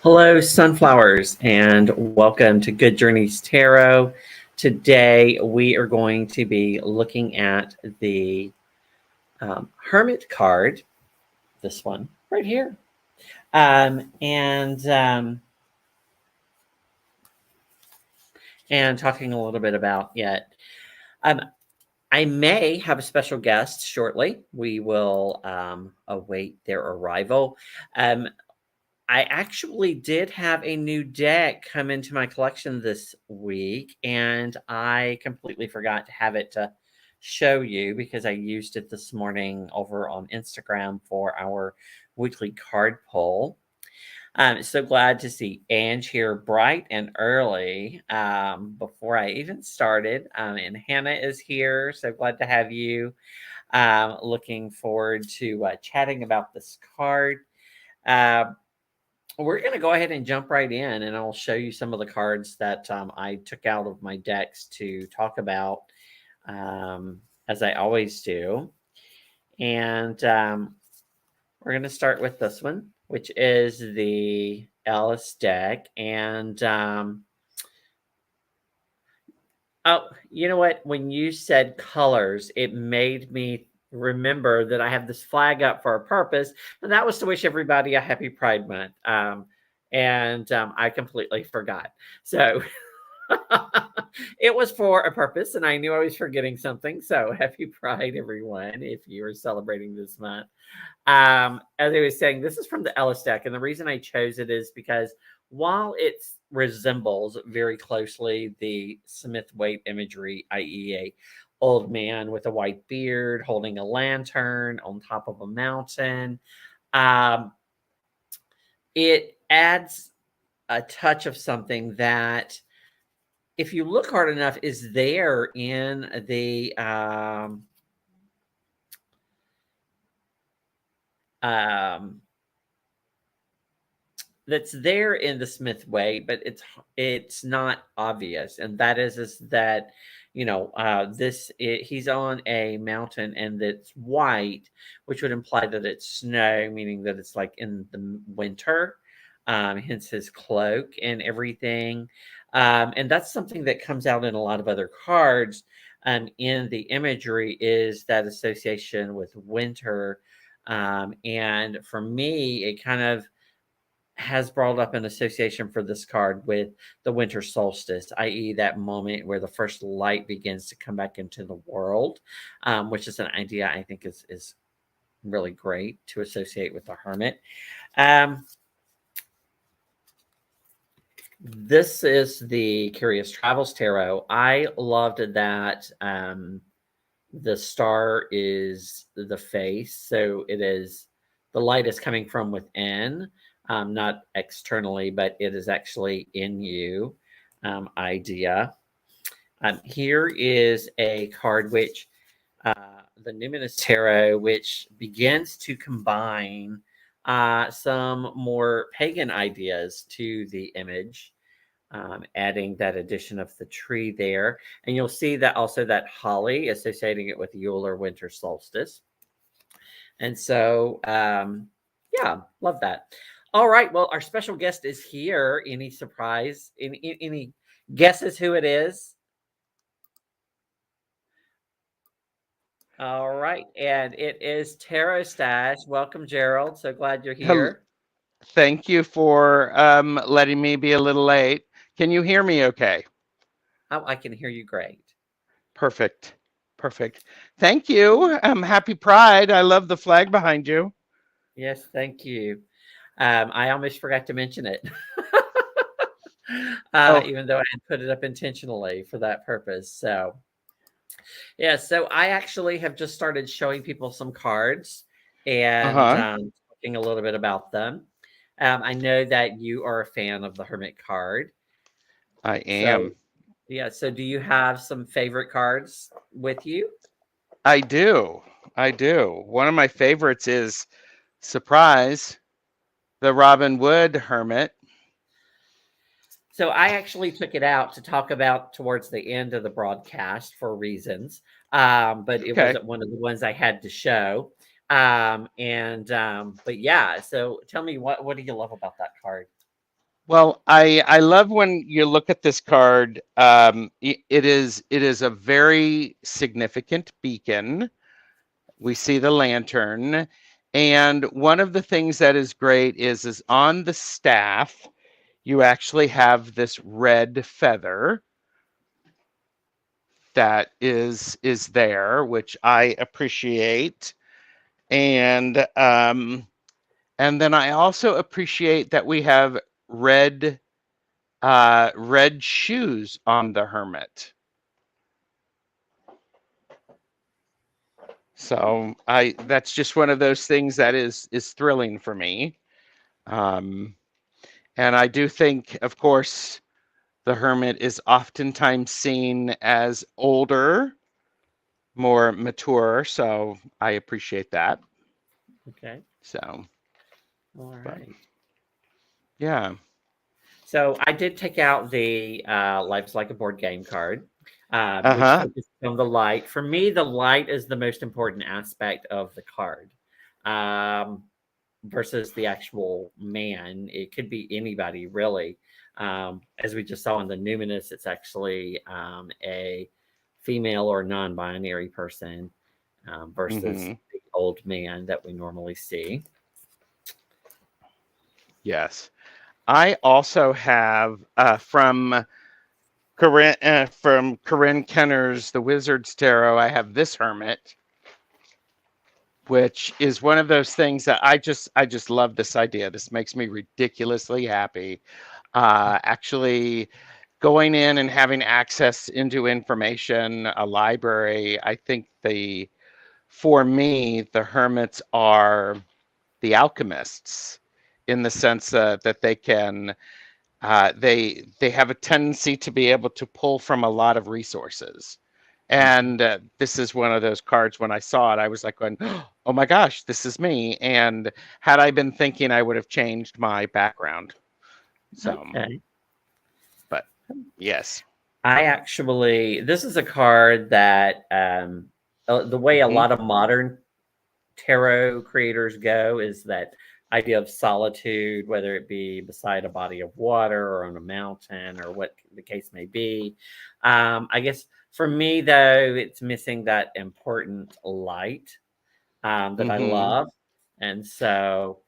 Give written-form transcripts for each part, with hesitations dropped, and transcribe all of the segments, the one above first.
Hello, sunflowers, and welcome to Good Journeys Tarot. Today, we are going to be looking at the Hermit card, this one right here, and talking a little bit about it. Um, I may have a special guest shortly. We will await their arrival. Um, I actually did have a new deck come into my collection this week, and I completely forgot to have it to show you because I used it this morning over on Instagram for our weekly card pull. I'm so glad to see Ange here bright and early before I even started. And Hannah is here. So glad to have you. Looking forward to chatting about this card. Uh, we're going to go ahead and jump right in, and I'll show you some of the cards that I took out of my decks to talk about, as I always do. And we're going to start with this one, which is the Alice deck. And oh, you know what? When you said colors, it made me remember that I have this flag up for a purpose, and that was to wish everybody a happy Pride Month. I completely forgot. So it was for a purpose, and I knew I was forgetting something. So happy Pride, everyone, if you are celebrating this month. As I was saying, this is from the Ellis deck, and the reason I chose it is because while it resembles very closely the Smith Waite imagery, i.e., a old man with a white beard holding a lantern on top of a mountain, um, it adds a touch of something that, if you look hard enough, is there in the that's there in the Smith way, but it's not obvious, and that is that he's on a mountain and it's white, which would imply that it's snow, meaning that it's like in the winter. Hence his cloak and everything, and that's something that comes out in a lot of other cards. In the imagery is that association with winter, and for me, it kind of has brought up an association for this card with the winter solstice, i.e., that moment where the first light begins to come back into the world, which is an idea I think is really great to associate with the hermit. This is the Curious Travels Tarot. I loved that the star is the face, so it is the light is coming from within, not externally, but it is actually in you idea. Here is a card which the Numinous Tarot, which begins to combine some more pagan ideas to the image, adding that addition of the tree there. And you'll see that also that holly, associating it with Yule or winter solstice. And so, yeah, love that. All right. Well, our special guest is here. Any surprise? Any guesses who it is? All right. And it is Tarot Stash. Welcome, Gerald. So glad you're here. Thank you for letting me be a little late. Can you hear me okay? Oh, I can hear you great. Perfect. Perfect. Thank you. Happy Pride. I love the flag behind you. Yes, thank you. I almost forgot to mention it. Oh, Even though I had put it up intentionally for that purpose. So, yeah, so I actually have just started showing people some cards and uh-huh. talking a little bit about them. I know that you are a fan of the Hermit card. I So, am. yeah, so do you have some favorite cards with you? I do. I do. One of my favorites is Surprise, the Robin Wood Hermit. So I actually took it out to talk about towards the end of the broadcast for reasons, but it Okay. wasn't one of the ones I had to show. But yeah, so tell me what do you love about that card? Well, I love when you look at this card. It is a very significant beacon. We see the lantern, and one of the things that is great is on the staff you actually have this red feather that is there, which I appreciate, and then I also appreciate that we have red red shoes on the hermit. So that's just one of those things that is thrilling for me. Um, and I do think, of course, the hermit is oftentimes seen as older, more mature. So I appreciate that. Okay. So, All but right. yeah. So I did take out the Life's Like a Board Game card, which Uh-huh. focuses on the light. For me, the light is the most important aspect of the card, um, versus the actual man. It could be anybody, really. As we just saw in the Numinous, it's actually a female or non binary person versus Mm-hmm. the old man that we normally see. Yes. I also have from Corinne Kenner's The Wizard's Tarot, I have this hermit, which is one of those things that I just love this idea. This makes me ridiculously happy. Actually going in and having access into information, a library. I think for me, the hermits are the alchemists in the sense that they have a tendency to be able to pull from a lot of resources. Mhm. And this is one of those cards. When I saw it, I was like going, oh my gosh, this is me. And had I been thinking, I would have changed my background. So, Okay. but yes. This is a card that, the way a Hmm. lot of modern tarot creators go is that idea of solitude, whether it be beside a body of water or on a mountain or what the case may be. I guess for me, though, it's missing that important light that I Hmm. love. And so,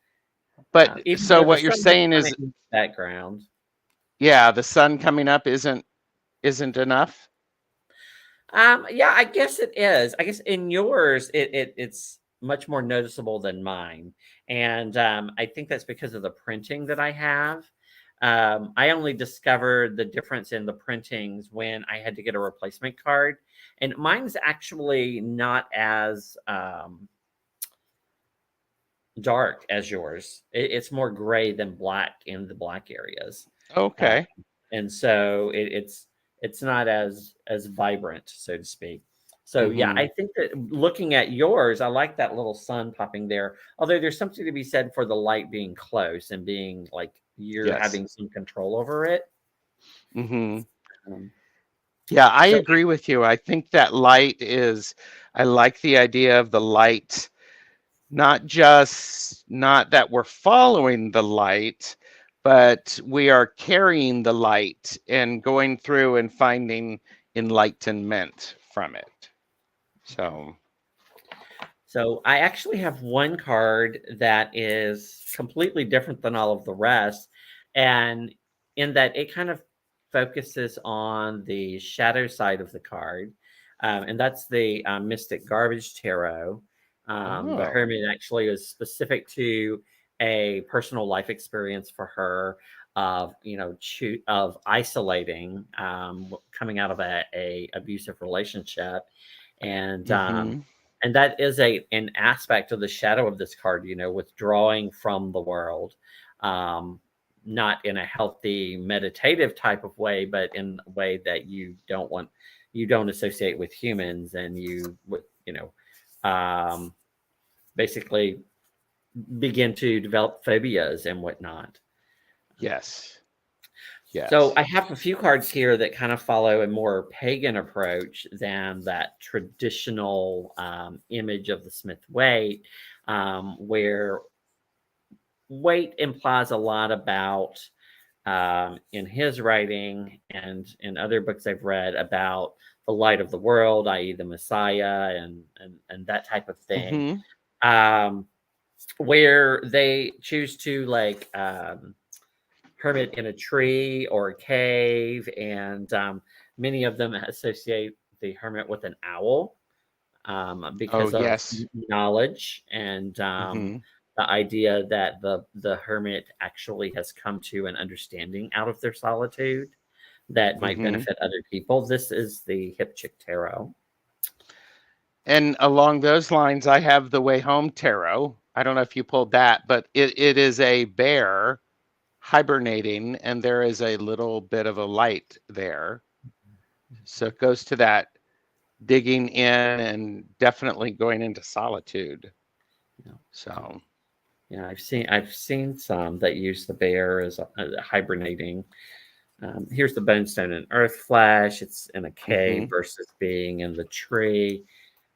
But even so though the what you're sun is saying kind is, of in the background, yeah, the sun coming up isn't enough. yeah, I guess it is. I guess in yours, it's much more noticeable than mine, and I think that's because of the printing that I have. I only discovered the difference in the printings when I had to get a replacement card, and mine's actually not as dark as yours. It's more gray than black in the black areas. Uh, Okay. and so it's not as vibrant, so to speak. So yeah, Hmm. I think that looking at yours, I like that little sun popping there. Although there's something to be said for the light being close and being like you're Yes. having some control over it. Hmm. Um, Yeah, I so agree with you. I think that I like the idea of the light, not that we're following the light, but we are carrying the light and going through and finding enlightenment from it. okay. So, So I actually have one card that is completely different than all of the rest, and in that it kind of focuses on the shadow side of the card, and that's the Mystic Garbage Tarot. The oh, Hermit actually is specific to a personal life experience for her of of isolating, coming out of a abusive relationship, and mm-hmm, that is an aspect of the shadow of this card, withdrawing from the world, um, not in a healthy meditative type of way, but in a way that you don't associate with humans, and um, basically begin to develop phobias and whatnot. yes, So yes, I have a few cards here that kind of follow a more pagan approach than that traditional image of the Smith Waite, where weight implies a lot about in his writing and in other books I've read about the light of the world, i.e., the Messiah, and that type of thing, Mm-hmm. um, where they choose to like hermit in a tree or a cave, and many of them associate the hermit with an owl Oh, because of yes. knowledge and Mm-hmm. the idea that the hermit actually has come to an understanding out of their solitude that might Mm-hmm. benefit other people. This is the Hipchick Tarot. And along those lines, I have the Way Home Tarot. I don't know if you pulled that, but it is a bear hibernating, and there is a little bit of a light there. So it goes to that digging in and definitely going into solitude. Yeah. So, Yeah, I've seen some that use the bear as a hibernating. Here's the Bonestone and Earth Flash. It's in a mm-hmm. cave versus being in the tree.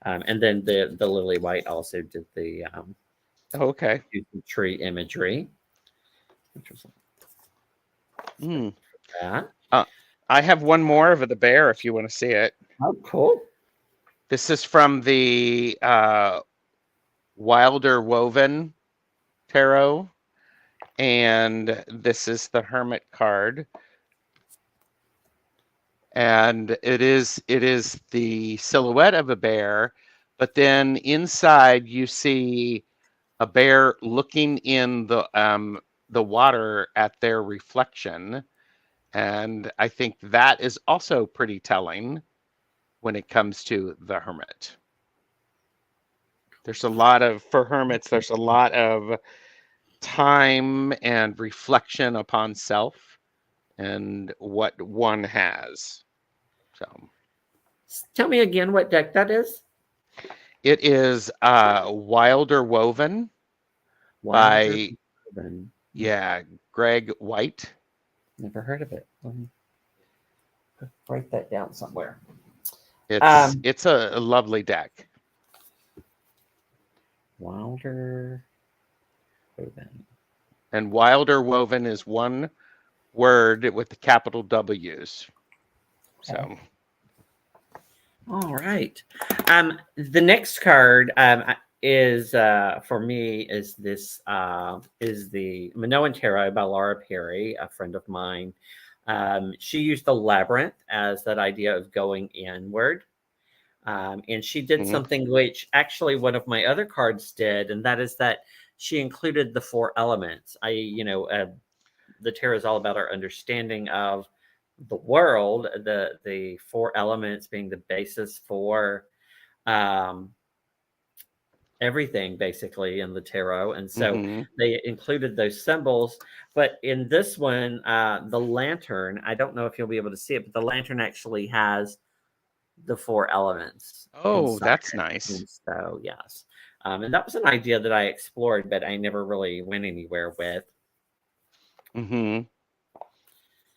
And then the Lily White also did the Okay. tree imagery, which was Mm. that. Uh, I have one more of the bear if you want to see it. Oh, cool. This is from the Wilder Woven Tarot, and this is the Hermit card. And it is the silhouette of a bear, but then inside you see a bear looking in the water at their reflection, and I think that is also pretty telling when it comes to the hermit. There's a lot of, for hermits, there's a lot of time and reflection upon self and what one has. So Tell me again what deck that is. it is Wilder Woven Wilder by, Urban. yeah, Greg White. Never heard of it. Let me write that down somewhere. It's a lovely deck. Wilder Urban. And Wilder Woven is one word with the capital W's. Okay. So, All right. The next card is for me is this is the Minoan Tarot by Laura Perry, a friend of mine. She used the labyrinth as that idea of going inward. And she did mhm, something which actually one of my other cards did, and that is that she included the four elements. The tarot is all about our understanding of the world, the four elements being the basis for um, everything basically in the tarot, and so mhm. they included those symbols. But in this one, the lantern, I don't know if you'll be able to see it, but the lantern actually has the four elements Oh, inside that's it. nice. And so, yes. And that was an idea that I explored, but I never really went anywhere with. Hmm.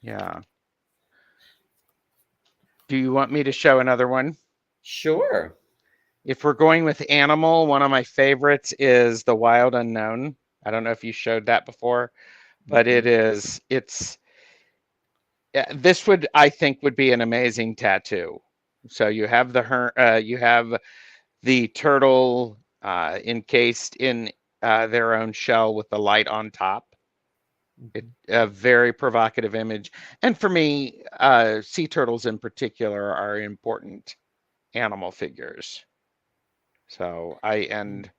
Yeah. Do you want me to show another one? Sure. If we're going with animal, one of my favorites is the Wild Unknown. I don't know if you showed that before, but Mhm. it's this would, I think, would be an amazing tattoo. So you have you have the turtle encased in their own shell with the light on top. It Mhm. a very provocative image, and for me, sea turtles in particular are important animal figures. So and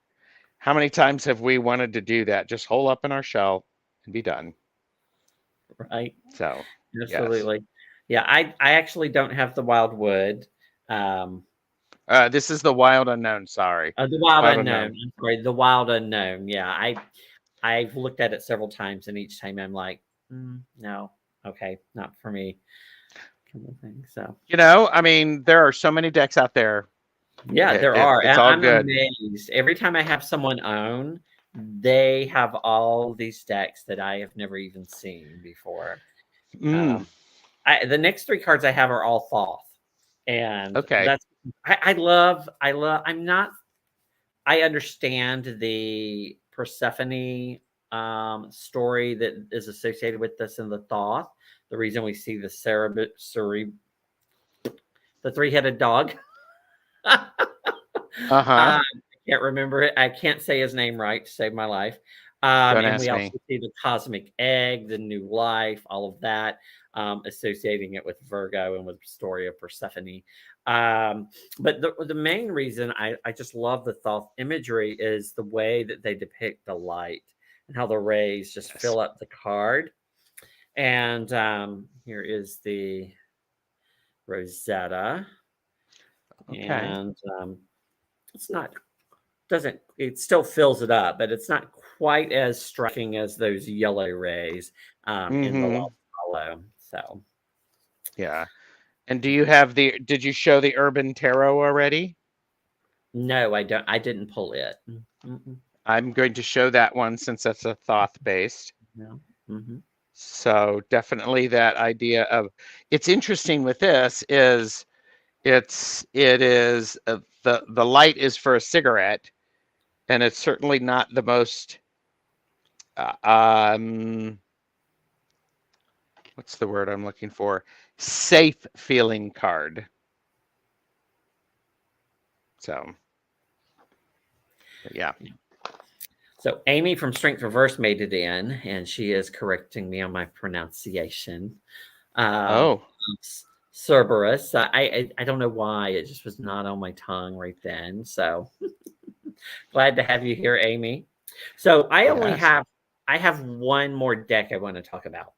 how many times have we wanted to do that? Just hole up in our shell and be done. Right. So yes, Absolutely. Yeah, I actually don't have the wild wood. Um, this is the Wild Unknown. Sorry, the wild Wild unknown. Unknown. I'm sorry, the wild unknown. Yeah, I've looked at it several times, and each time I'm like, no, okay, not for me, kind of thing. So You know, I mean, there are so many decks out there. yeah, there are. It's all I'm good. amazed every time I have someone own. They have all these decks that I have never even seen before. Mm, Um, the next three cards I have are all Thoth, and okay. that's I love. I'm not. I understand the Persephone story that is associated with this in the Thoth. The reason we see the the three-headed dog. Uh-huh. I can't remember it. I can't say his name right to save my life. Don't And we ask also me. see the cosmic egg, the new life, all of that, associating it with Virgo and with the story of Persephone. But the main reason I just love the Thoth imagery is the way that they depict the light and how the rays just Yes. fill up the card. And here is the Rosetta. Okay. And it's not doesn't it still fills it up, but it's not quite as striking as those yellow rays in the Mm-hmm. Lost Hollow. So Yeah. And did you show the Urban Tarot already? no, I don't. I didn't pull it. Mm-mm, I'm going to show that one since that's a Thoth based. no. Mm-hmm. So definitely that idea of it's interesting with this is it is the light is for a cigarette, and it's certainly not the most uh, um what's the word I'm looking for? Safe feeling card. So yeah. So Amy from Strength Reverse made it in, and she is correcting me on my pronunciation. Um, Oh, Cerberus. I don't know why it just was not on my tongue right then. So glad to have you here, Amy. So yes. I have one more deck I want to talk about.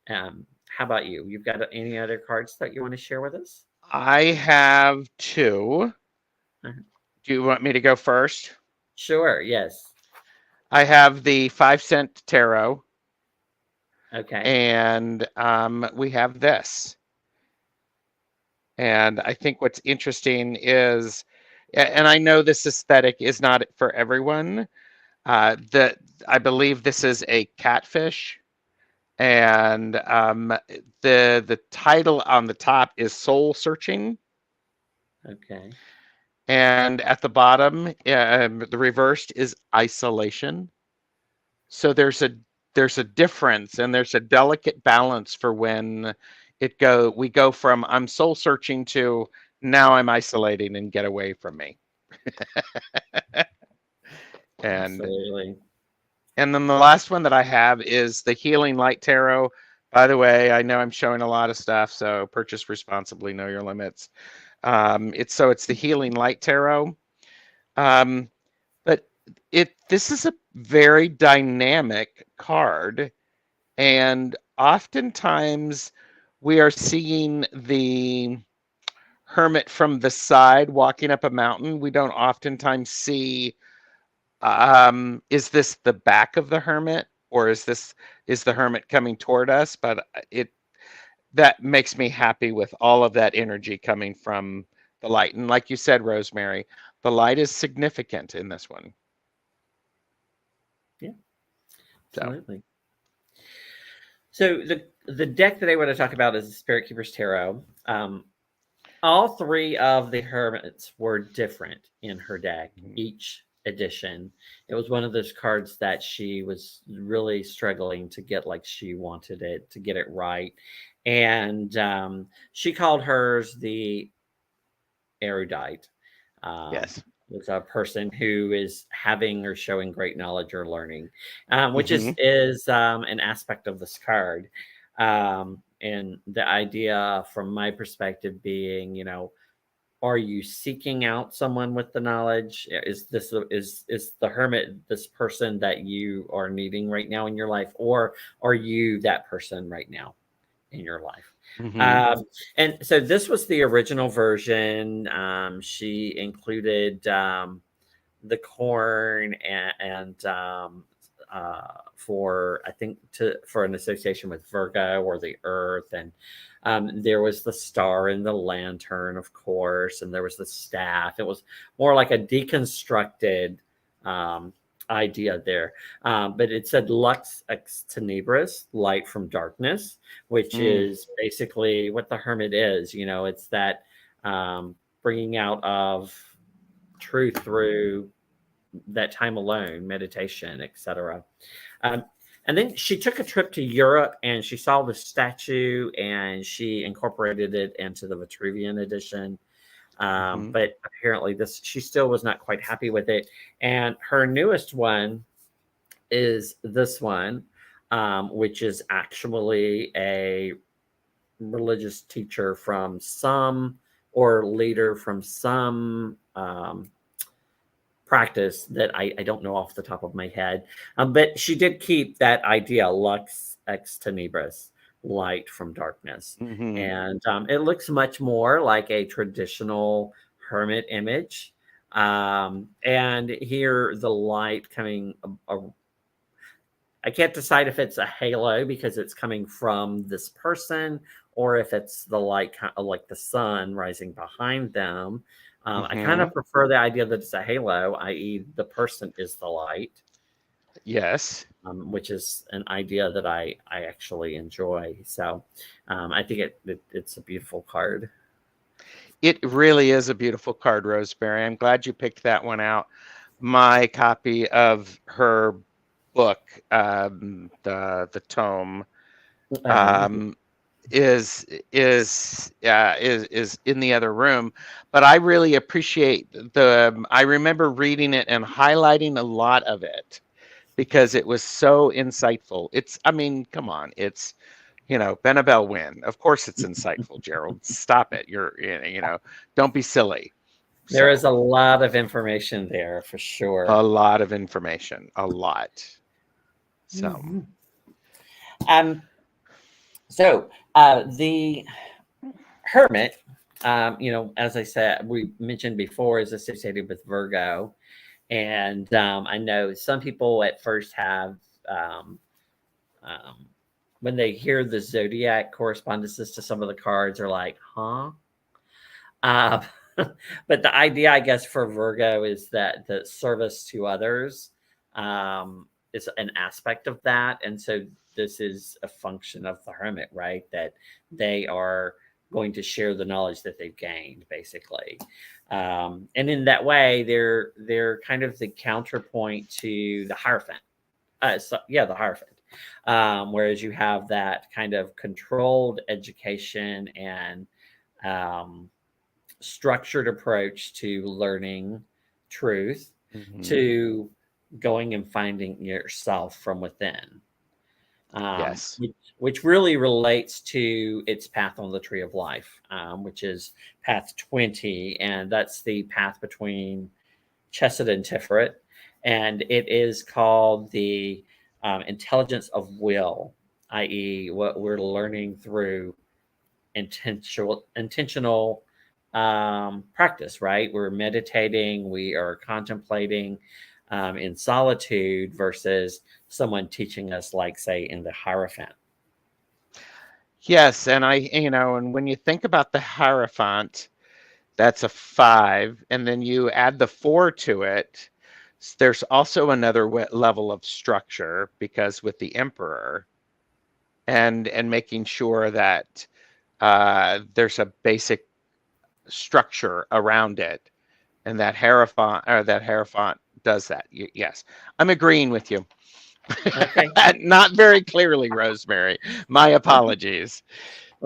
How about you? You've got any other cards that you want to share with us? I have two. Uh-huh. Do you want me to go first? Sure. Yes. I have the 5 cent tarot, Okay. and we have this. And I think what's interesting is, and I know this aesthetic is not for everyone, that I believe this is a catfish, and the title on the top is Soul Searching, Okay. and at the bottom, the reversed is Isolation. So there's a difference, and there's a delicate balance for when we go from I'm soul searching to now I'm isolating and get away from me. And Absolutely. and then the last one that I have is the Healing Light Tarot. By the way, I know I'm showing a lot of stuff, so purchase responsibly, know your limits. It's the Healing Light Tarot. Um, but this is a very dynamic card. And oftentimes we are seeing the hermit from the side walking up a mountain. We don't oftentimes see, is this the back of the hermit, or is the hermit coming toward us? But that makes me happy with all of that energy coming from the light. And like you said, Rosemary, the light is significant in this one. Yeah. So, Absolutely. So the deck that I want to talk about is the Spirit Keeper's Tarot. All three of the hermits were different in her deck, each edition. It was one of those cards that she was really struggling to get like she wanted it, to get it right. And she called hers the Erudite. yes. Was a person who is having or showing great knowledge or learning, which Hmm. is an aspect of this card. And the idea, from my perspective, being, are you seeking out someone with the knowledge? Is the hermit this person that you are needing right now in your life, or are you that person right now in your life? Hmm. And so this was the original version. She included the corn for, I think, for an association with Virgo or the earth. And there was the star and the lantern, of course, and there was the staff. It was more like a deconstructed um, idea there. But it said Lux ex tenebris, light from darkness, which Mm. is basically what the hermit is. It's that bringing out of truth through that time alone, meditation, etc. Um, and then she took a trip to Europe and she saw the statue and she incorporated it into the Vitruvian edition. Hmm. But apparently, she still was not quite happy with it. And her newest one is this one, which is actually a religious teacher from some or leader from some practice that I don't know off the top of my head. But she did keep that idea, lux ex tenebris, light from darkness. Hmm. And it looks much more like a traditional hermit image. And here the light coming, I can't decide if it's a halo because it's coming from this person or if it's the light, like the sun rising behind them. I kind Hmm. of prefer the idea that it's a halo, i.e., the person is the light, Yes. which is an idea that I actually enjoy. So I think it's a beautiful card. It really is a beautiful card, Rosemary. I'm glad you picked that one out. My copy of her book, the tome, Uh-huh. um, is in the other room. But I really appreciate the. I remember reading it and highlighting a lot of it because it was so insightful. I mean, come on, it's Benabel win. Of course, it's insightful, Gerald. Stop it. Don't be silly. There is So a lot of information there for sure. a lot of information, a lot. So Mhm. Um, so the hermit, as I said, we mentioned before, is associated with Virgo. And I know some people at first have, um, um, when they hear the zodiac correspondences to some of the cards, are like, huh? Uh, but the idea, I guess, for Virgo is that the service to others is an aspect of that. And so this is a function of the hermit, right? That they are going to share the knowledge that they've gained, basically. And in that way, they're kind of the counterpoint to the Hierophant. The Hierophant. Whereas you have that kind of controlled education and um, structured approach to learning truth, mhm. to going and finding yourself from within, Yes. which really relates to its path on the tree of life, which is path 20. And that's the path between Chesed and Tiferet. And it is called the intelligence of will, i.e., what we're learning through intentional practice, right? We're meditating, we are contemplating in solitude versus someone teaching us, like, say, in the Hierophant. Yes, and when you think about the Hierophant, that's a 5, and then you add the 4 to it. There's also another level of structure because with the Emperor and making sure that there's a basic structure around it, and that Hierophant does that. Yes, I'm agreeing with you. Okay. Not very clearly, Rosemary. My apologies.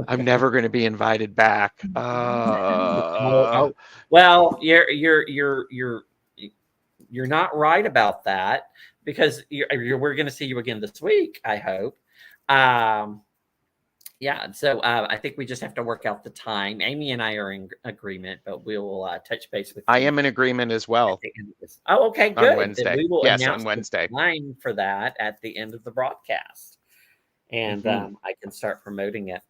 I'm never going to be invited back. Oh, well, you're not right about that because we're going to see you again this week, I hope. Um, Yeah, so I think we just have to work out the time. Amy and I are in agreement, but we'll touch base with I you am in agreement as at well the end of this. Oh, okay, on good. Then Wednesday. we will Yes, on announce the Wednesday. time for that at the end of the broadcast, and Hmm. I can start promoting it.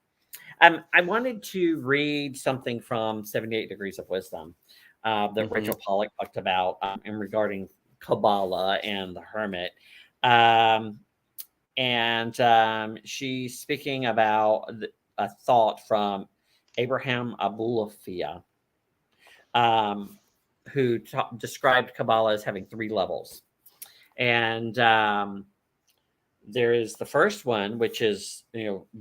I wanted to read something from 78 Degrees of Wisdom that Hmm. Rachel Pollack talked about in regarding Kabbalah and the Hermit. Um, and she's speaking about a thought from Abraham Abulafia, um, who described Kabbalah as having three levels. And there is the first one, which is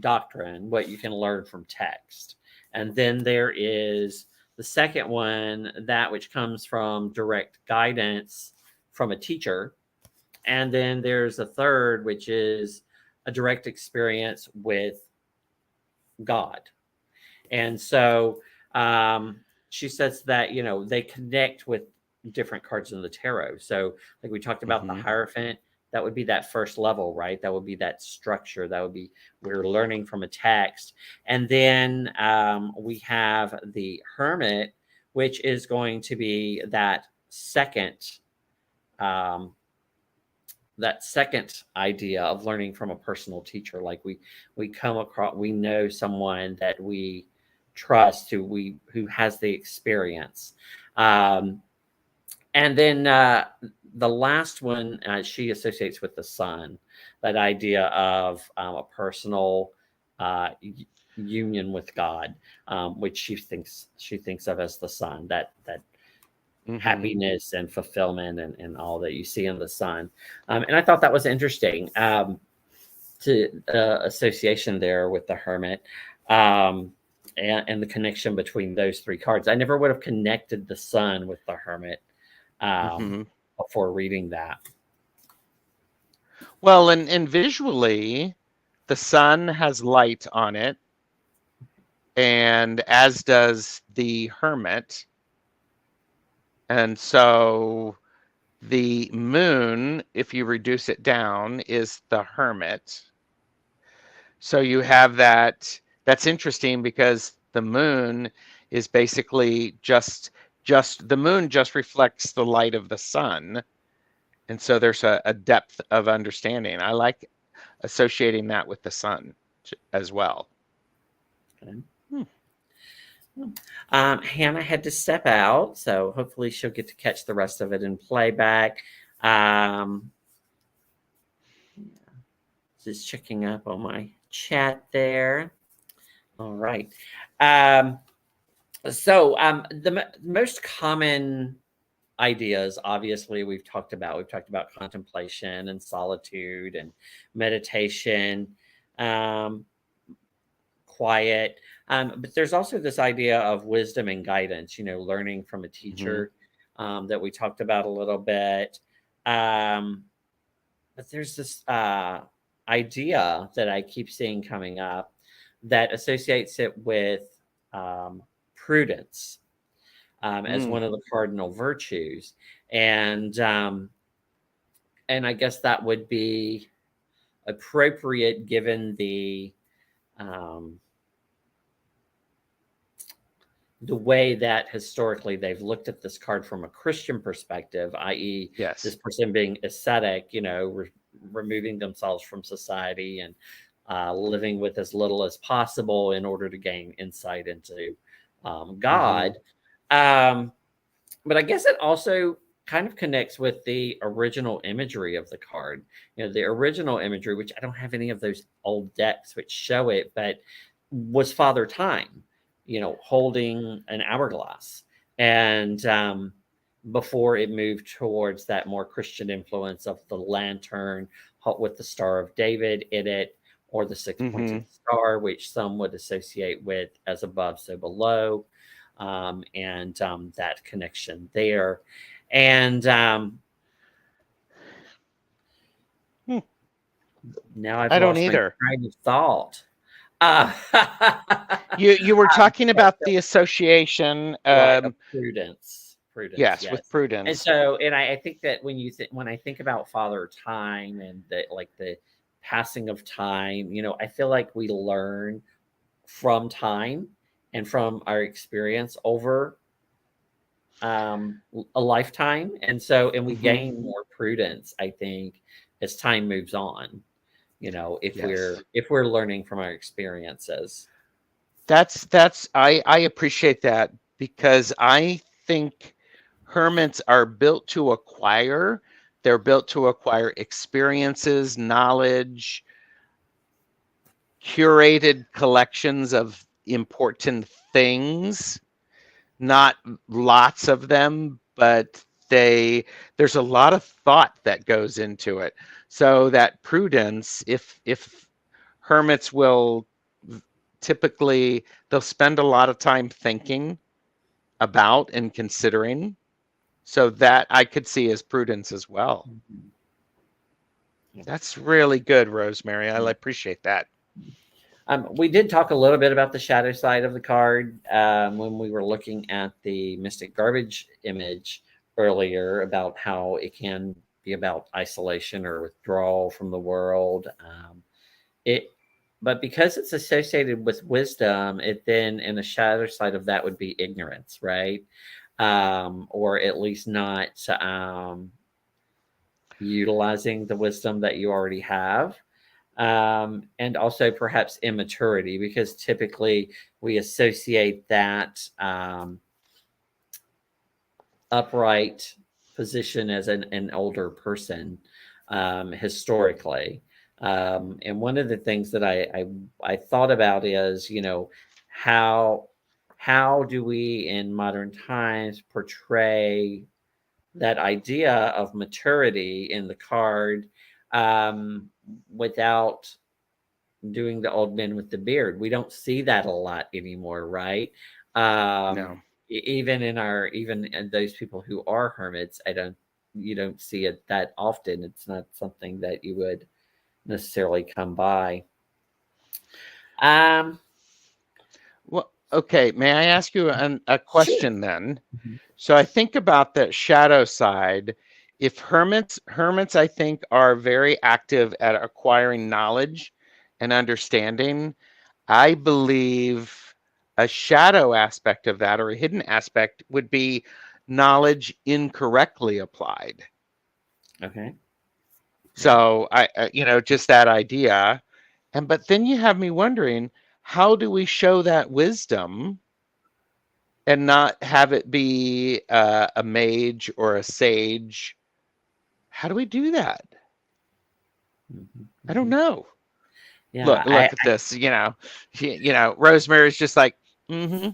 doctrine, what you can learn from text, and then there is the second one, that which comes from direct guidance from a teacher, And then there's a third, which is a direct experience with God. And so she says that, they connect with different cards in the tarot. So, like we talked about the Mm-hmm. Hierophant, that would be that first level, right? That would be that structure. That would be we're learning from a text. And then we have the Hermit, which is going to be um, that second idea of learning from a personal teacher. Like we come across, we know someone that we trust, who has the experience. um, and then the last one, she associates with the sun, that idea of a personal union with God, which she thinks of as the sun, that Mm-hmm. happiness and fulfillment, and all that you see in the sun. And I thought that was interesting, to association there with the Hermit, um, and the connection between those three cards. I never would have connected the sun with the Hermit um, Mm-hmm. before reading that. Well, and visually, the sun has light on it, and as does the Hermit. And so the moon, if you reduce it down, is the Hermit. So you have that. That's interesting because the moon is basically just the moon just reflects the light of the sun. And so there's a depth of understanding. I like associating that with the sun as well. Okay. Hmm. Hannah had to step out, so hopefully she'll get to catch the rest of it in playback. Um, just checking up on my chat there. All right. Um, so the most common ideas, obviously, we've talked about contemplation and solitude and meditation, um, quiet. But there's also this idea of wisdom and guidance, learning from a Mm-hmm. teacher, that we talked about a little bit. Um, but there's this idea that I keep seeing coming up that associates it with um, prudence, as Mm. one of the cardinal virtues. And I guess that would be appropriate given um, the way that historically they've looked at this card from a Christian perspective, i.e., this Yes. person being ascetic, removing themselves from society and living with as little as possible in order to gain insight into Mm-hmm. God. But I guess it also kind of connects with the original imagery of the card. The original imagery, which I don't have any of those old decks which show it, but was Father Time, holding an hourglass. And before it moved towards that more Christian influence of the lantern with the Star of David in it, or the six Mm-hmm. pointed star, which some would associate with as above, so below, and that connection there. And Hmm. now I've I don't lost my either. train of thought. Uh, You were talking yeah, about the association. right, of prudence, Yes, with yes. And prudence. so, and I think that when I think about Father Time and the passing of time, I feel like we learn from time and from our experience over a lifetime. And we Mm-hmm. gain more prudence, I think, as time moves on, if Yes. we're learning from our experiences. That's I appreciate that because I think hermits are built to acquire. They're built to acquire experiences, knowledge, curated collections of important things, not lots of them, but there's a lot of thought that goes into it. So that prudence, if hermits will typically they'll spend a lot of time thinking about and considering. So that I could see as prudence as well. Mhm. That's really good, Rosemary. I appreciate that. We did talk a little bit about the shadow side of the card when we were looking at the Mystic Garbage image earlier about how it can be about isolation or withdrawal from the world. It, but because it's associated with wisdom, it then, and the shadow side of that would be ignorance, right? Or at least not utilizing the wisdom that you already have. And also perhaps immaturity, because typically we associate that upright position as an older person historically. And one of the things that I thought about is, how do we in modern times portray that idea of maturity in the card without doing the old man with the beard? We don't see that a lot anymore, right? No. Even in those people who are hermits, you don't see it that often. It's not something that you would necessarily come by. Um, Well, okay. May I ask you a sure. question then? So I think about that shadow side. If hermits, I think, are very active at acquiring knowledge and understanding. I believe a shadow aspect of that, or a hidden aspect, would be knowledge incorrectly applied. Okay. So just that idea. But then you have me wondering, how do we show that wisdom and not have it be a mage or a sage? How do we do that? Mhm, I don't mhm. know. Yeah, Look at this. Rosemary's just like, mm-hmm,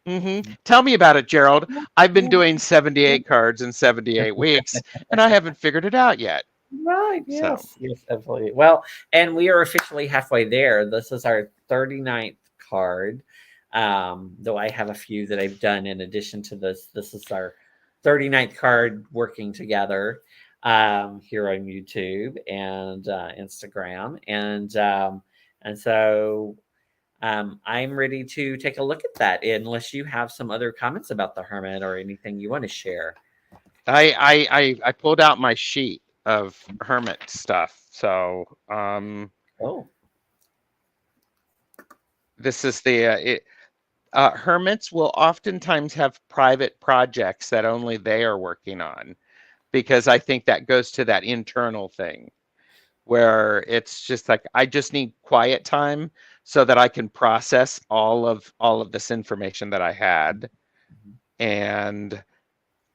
mm-hmm. Tell me about it, Gerald. I've been doing 78 cards in 78 weeks, and I haven't figured it out yet. right. So, Yes. Yes, absolutely. Well, and we are officially halfway there. This is our 39th card. Though I have a few that I've done in addition to this. This is our 39th card working together here on YouTube and Instagram. And so I'm ready to take a look at that, unless you have some other comments about the hermit or anything you want to share. I pulled out my sheet of hermit stuff. So, Oh, this is hermits will oftentimes have private projects that only they are working on, because I think that goes to that internal thing where it's just like, I just need quiet time so that I can process all of this information that I had. And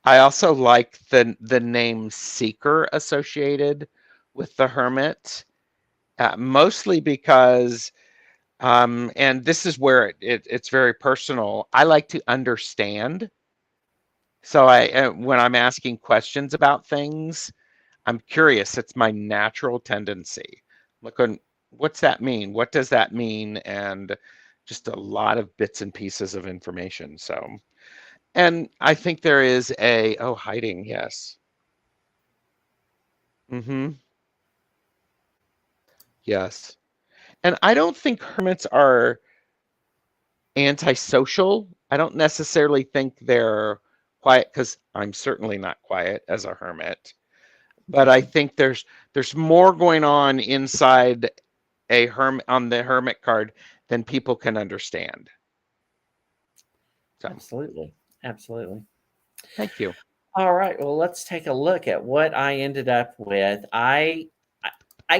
I also like the name seeker associated with the hermit, mostly because and this is where it's very personal. I like to understand. So when I'm asking questions about things, I'm curious. It's my natural tendency. Look on, what's that mean? What does that mean? And just a lot of bits and pieces of information. So, and I think there is hiding. Yes. Mm-hmm. Yes. And I don't think hermits are antisocial. I don't necessarily think they're quiet, because I'm certainly not quiet as a hermit. But I think there's more going on inside a hermit on the hermit card than people can understand. So, absolutely. Absolutely. thank you. All right. Well, let's take a look at what I ended up with. I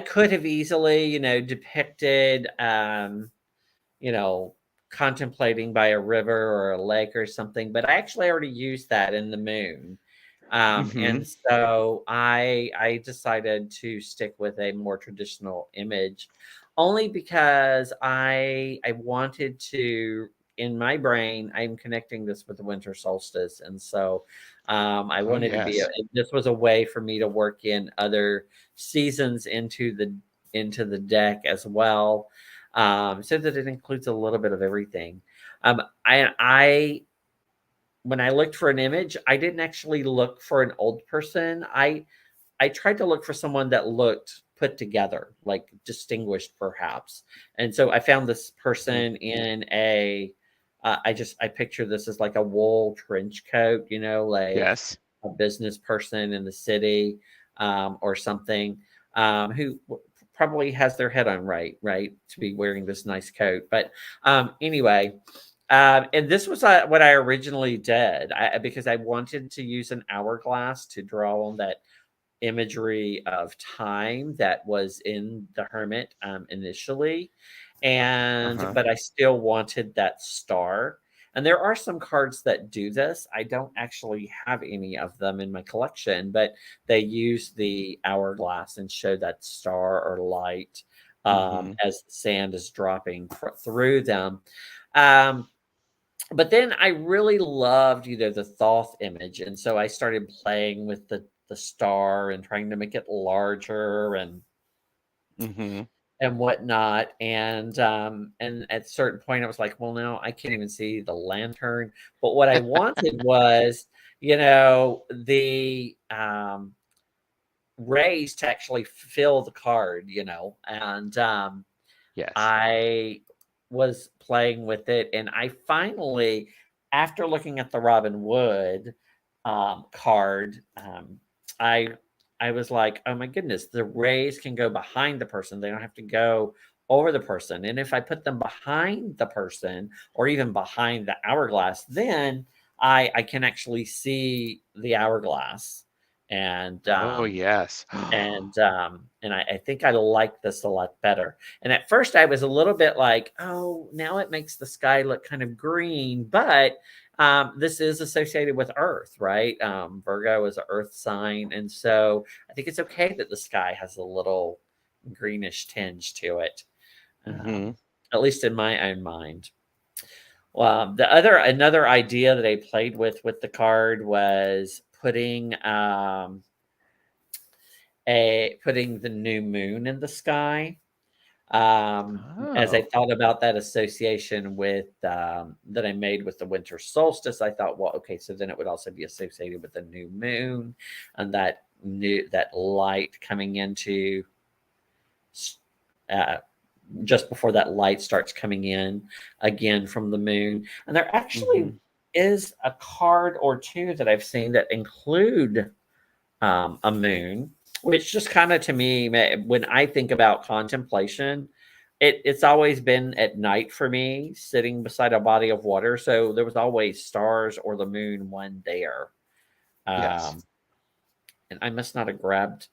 could have easily, depicted you know, contemplating by a river or a lake or something, but I actually already used that in the moon. Mm-hmm. And so I decided to stick with a more traditional image, only because I wanted to, in my brain, I'm connecting this with the winter solstice. And so I Oh wanted to be yes. this was a way for me to work in other seasons into the deck as well, so that it includes a little bit of everything. Um, I when I looked for an image, I didn't actually look for an old person. I tried to look for someone that looked put together, like distinguished perhaps. And so I found this person in a I picture this as like a wool trench coat, like Yes. a business person in the city, or something, who probably has their head on right, to be wearing this nice coat. But anyway, and this was what I originally did, because I wanted to use an hourglass to draw on that imagery of time that was in the Hermit, initially, and Uh-huh. but I still wanted that star. And there are some cards that do this. I don't actually have any of them in my collection, but they use the hourglass and show that star or light, Mm-hmm. as the sand is dropping through them. Um, but then I really loved, the Thoth image, and so I started playing with the star and trying to make it larger Mm-hmm. and whatnot. And at a certain point, I was like, well, no, I can't even see the lantern. But what I wanted was, the rays to actually fill the card, and Yes. I was playing with it, and I finally, after looking at the Robin Wood, card, I I was like, "Oh my goodness, the rays can go behind the person. They don't have to go over the person. And if I put them behind the person or even behind the hourglass, then I can actually see the hourglass." And Oh, yes. I think I like this a lot better. And at first I was a little bit like, oh, now it makes the sky look kind of green, but this is associated with Earth, right? Virgo is an Earth sign, and so I think it's okay that the sky has a little greenish tinge to it, Mm-hmm. at least in my own mind. Well, another idea that I played with the card was putting the new moon in the sky. As I Oh. thought about that association with that I made with the winter solstice, I thought, well, okay, so then it would also be associated with the new moon and that light coming into uh, just before that light starts coming in again from the moon. And there Mm-hmm. actually is a card or two that I've seen that include a moon, which just kind of to me, when I think about contemplation, it's always been at night for me, sitting beside a body of water. So there was always stars or the moon one there. Yes. Um, and I must not have grabbed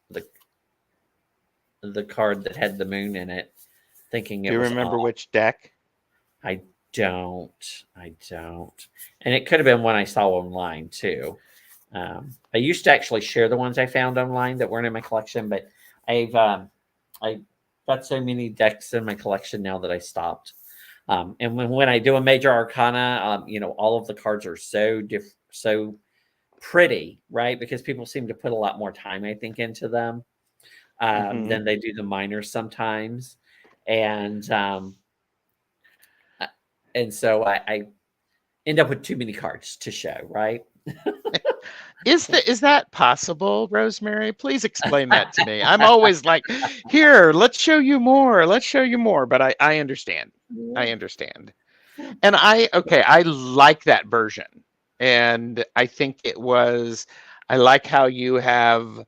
the card that had the moon in it, thinking Do it you was remember off. which deck? I I don't. And it could have been one I saw online too. I used to actually share the ones I found online that weren't in my collection, but I've got so many decks in my collection now that I stopped. And when I do a major arcana, all of the cards are so pretty, right? Because people seem to put a lot more time, I think, into them, Mm-hmm. than they do the minors sometimes. And uh, and so I end up with too many cards to show, right? Is that possible, Rosemary? Please explain that to me. I'm always like, here, let's show you more. Let's show you more. But I understand. I understand. And I like that version. And I think I like how you have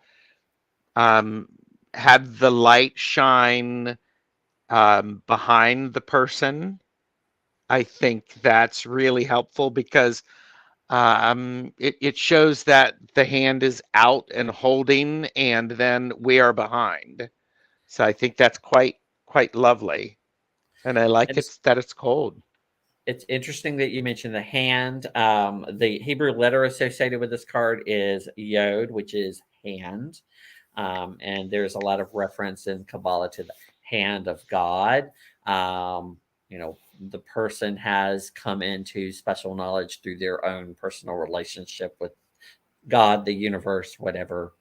um, had the light shine behind the person. I think that's really helpful because it shows that the hand is out and holding, and then we are behind. So I think that's quite lovely, and I like And it's cold. it's interesting that you mentioned the hand. The Hebrew letter associated with this card is Yod, which is hand. And there's a lot of reference in Kabbalah to the hand of God. The person has come into special knowledge through their own personal relationship with God, the universe, whatever,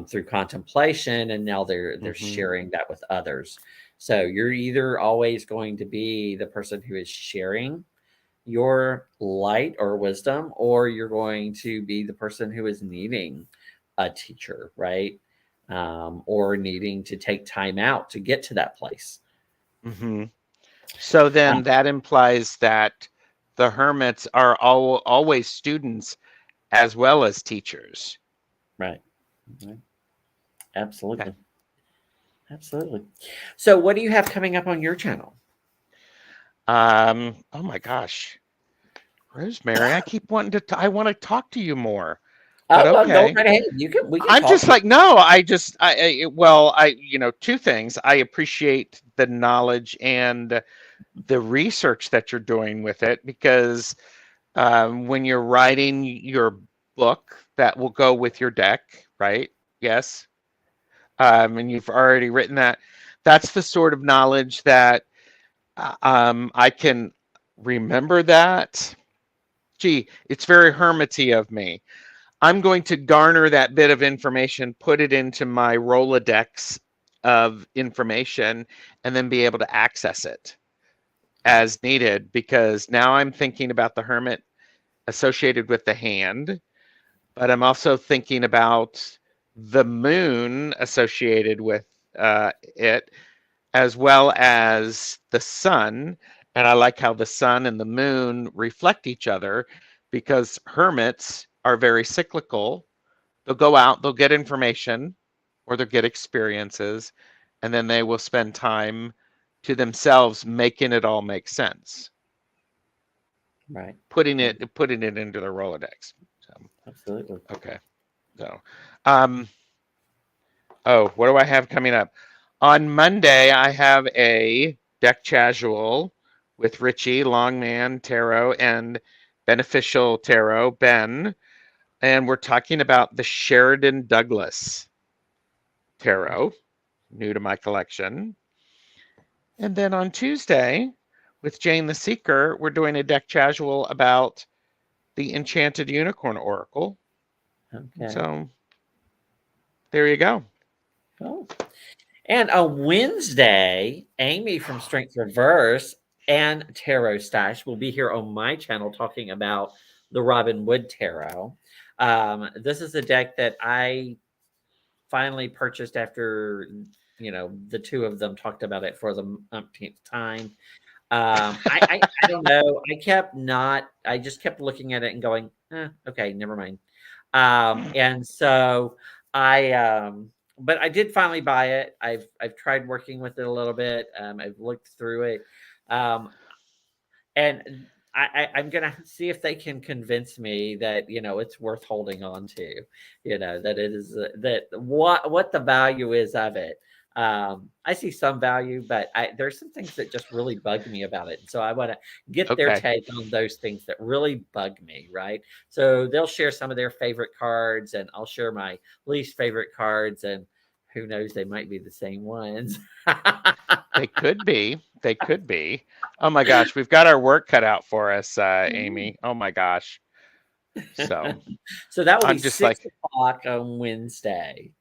through contemplation, and now they're Hmm. sharing that with others. So you're either always going to be the person who is sharing your light or wisdom, or you're going to be the person who is needing a teacher, right? or needing to take time out to get to that place. Mm-hmm. So then that implies that the hermits are always students as well as teachers. Right. Absolutely. Okay. Absolutely. So what do you have coming up on your channel? Oh my gosh, Rosemary, I keep wanting to. I want to talk to you more, but Oh, well, go okay. right ahead. We can I'm talk. just like, no, well, two things. I appreciate the knowledge and the research that you're doing with it, because when you're writing your book that will go with your deck, right? Yes. And you've already written that. That's the sort of knowledge that I can remember that. Gee, it's very hermity of me. I'm going to garner that bit of information, put it into my Rolodex of information, and then be able to access it as needed, because now I'm thinking about the hermit associated with the hand, but I'm also thinking about the moon associated with it, as well as the sun. And I like how the sun and the moon reflect each other, because hermits are very cyclical. They'll go out, they'll get information, or they'll get experiences, and then they will spend time to themselves making it all make sense, Right. putting it into the Rolodex. So, Absolutely. okay. So, oh, what do I have coming up? On Monday, I have a deck casual with Richie, Longman Tarot, and Beneficial Tarot, Ben. And we're talking about the Sheridan Douglas Tarot, new to my collection. And then on Tuesday, with Jane the Seeker, we're doing a deck casual about the Enchanted Unicorn Oracle. Okay. So there you go. Oh. And on Wednesday, Amy from Strength Reverse and Tarot Stash will be here on my channel talking about the Robin Wood Tarot. This is a deck that I finally purchased after the two of them talked about it for the umpteenth time. I don't know. I just kept looking at it and going, okay, never mind. And so but I did finally buy it. I've tried working with it a little bit. I've looked through it. Um, and I'm gonna see if they can convince me that it's worth holding on to. That it is that what the value is of it. I see some value, but there's some things that just really bug me about it, and so I want to get their Okay. take on those things that really bug me. Right? So they'll share some of their favorite cards, and I'll share my least favorite cards, and who knows, they might be the same ones. They could be. They could be. Oh my gosh, we've got our work cut out for us, Amy. Oh my gosh. So So that will be I'm just like, 6 o'clock on Wednesday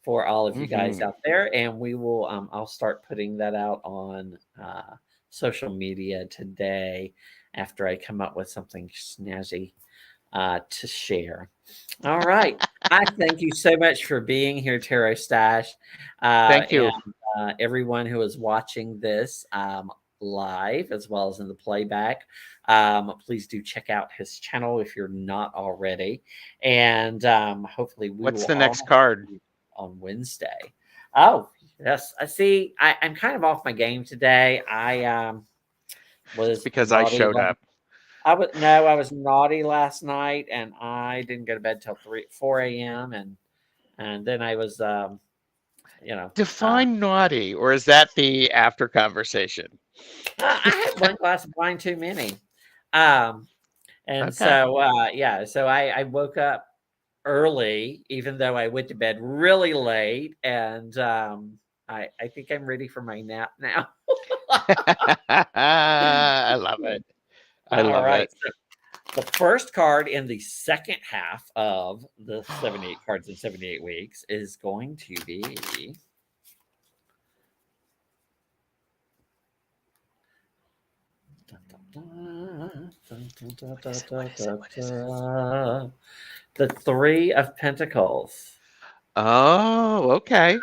for all of you guys mm-hmm. out there, and we will. I'll start putting that out on social media today after I come up with something snazzy to share. All right. I thank you so much for being here, Tarot Stash, Thank and you. everyone who is watching this live as well as in the playback. Please do check out his channel if you're not already, and hopefully we What's will the all next card? see you on Wednesday. Oh yes, I see. I'm kind of off my game today. I It's was because I naughty. showed up. I was naughty last night, and I didn't go to bed till 4 a.m. and then I was you know Define naughty, or is that the after conversation? I had one glass of wine too many. Um, and Okay. so yeah, so I woke up early, even though I went to bed really late, and I think I'm ready for my nap now. I love it. I All love right. it. So the first card in the second half of the 78 cards in 78 weeks is going to be What is it? What is it? What is it? the Three of Pentacles. Oh, okay.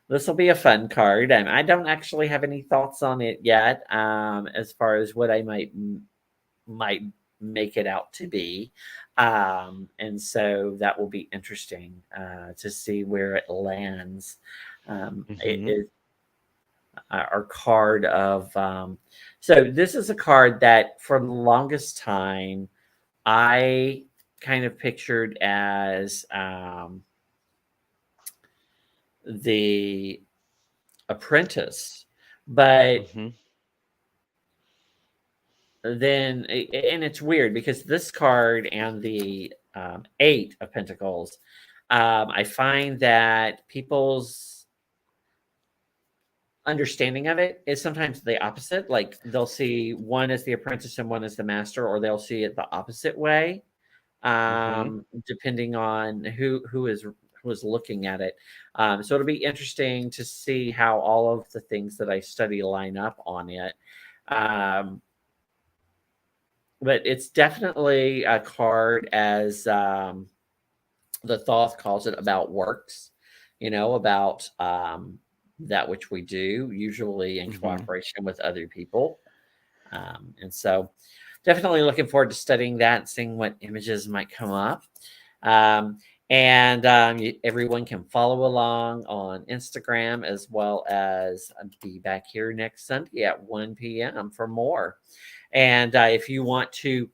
This will be a fun card, and I don't actually have any thoughts on it yet, as far as what I might make it out to be, and so that will be interesting to see where it lands. It Mhm. is our card of so this is a card that for the longest time I kind of pictured as the apprentice, but Mhm. then and it's weird because this card and the eight of pentacles, I find that people's understanding of it is sometimes the opposite. Like they'll see one as the apprentice and one as the master, or they'll see it the opposite way, Mhm. depending on who is looking at it. So it'll be interesting to see how all of the things that I study line up on it. Um, but it's definitely a card as the Thoth calls it about works, about that which we do, usually in Mhm. cooperation with other people. And so definitely looking forward to studying that and seeing what images might come up. Um, and everyone can follow along on Instagram as well as be back here next Sunday at 1 p.m. for more. And if you want to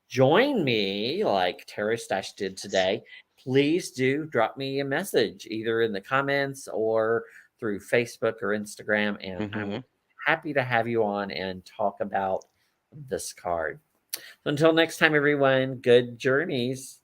join me like Terra Stash did today, please do drop me a message either in the comments or through Facebook or Instagram, and I will Mhm. be happy to have you on and talk about this card. So until next time, everyone, good journeys.